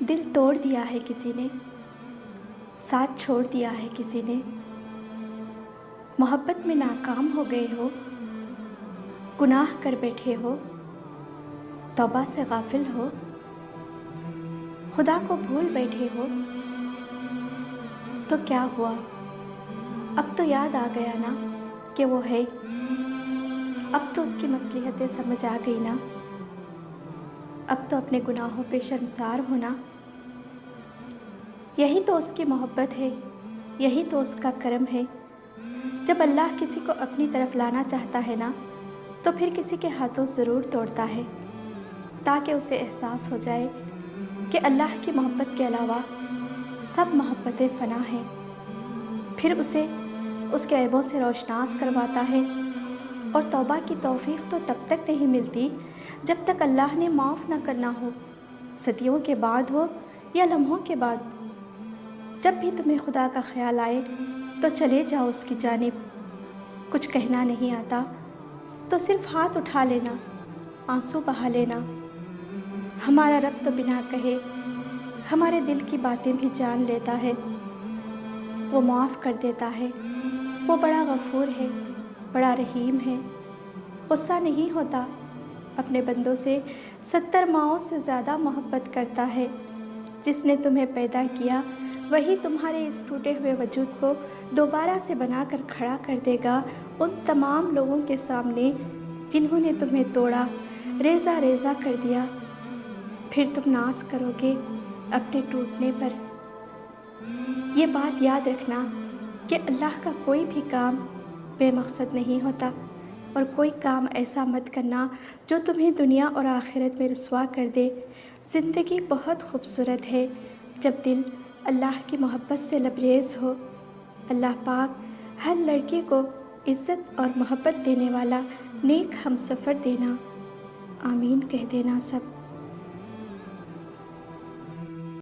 دل توڑ دیا ہے کسی نے، ساتھ چھوڑ دیا ہے کسی نے، محبت میں ناکام ہو گئے ہو، گناہ کر بیٹھے ہو، توبہ سے غافل ہو، خدا کو بھول بیٹھے ہو، تو کیا ہوا؟ اب تو یاد آ گیا نا کہ وہ ہے، اب تو اس کی مصلحتیں سمجھ آ گئی نا، اب تو اپنے گناہوں پہ شرمسار ہونا۔ یہی تو اس کی محبت ہے، یہی تو اس کا کرم ہے۔ جب اللہ کسی کو اپنی طرف لانا چاہتا ہے نا تو پھر کسی کے ہاتھوں ضرور توڑتا ہے، تاکہ اسے احساس ہو جائے کہ اللہ کی محبت کے علاوہ سب محبتیں فنا ہیں۔ پھر اسے اس کے عیبوں سے روشناس کرواتا ہے، اور توبہ کی توفیق تو تب تک نہیں ملتی جب تک اللہ نے معاف نہ کرنا ہو، صدیوں کے بعد ہو یا لمحوں کے بعد۔ جب بھی تمہیں خدا کا خیال آئے تو چلے جاؤ اس کی جانب۔ کچھ کہنا نہیں آتا تو صرف ہاتھ اٹھا لینا، آنسو بہا لینا۔ ہمارا رب تو بنا کہے ہمارے دل کی باتیں بھی جان لیتا ہے، وہ معاف کر دیتا ہے، وہ بڑا غفور ہے، بڑا رحیم ہے، غصہ نہیں ہوتا، اپنے بندوں سے 70 ماؤں سے زیادہ محبت کرتا ہے۔ جس نے تمہیں پیدا کیا وہی تمہارے اس ٹوٹے ہوئے وجود کو دوبارہ سے بنا کر کھڑا کر دے گا ان تمام لوگوں کے سامنے جنہوں نے تمہیں توڑا، ریزہ ریزہ کر دیا۔ پھر تم ناز کرو گے اپنے ٹوٹنے پر۔ یہ بات یاد رکھنا کہ اللہ کا کوئی بھی کام بے مقصد نہیں ہوتا، اور کوئی کام ایسا مت کرنا جو تمہیں دنیا اور آخرت میں رسوا کر دے۔ زندگی بہت خوبصورت ہے جب دل اللہ کی محبت سے لبریز ہو۔ اللہ پاک ہر لڑکی کو عزت اور محبت دینے والا نیک ہم سفر دینا، آمین کہہ دینا سب۔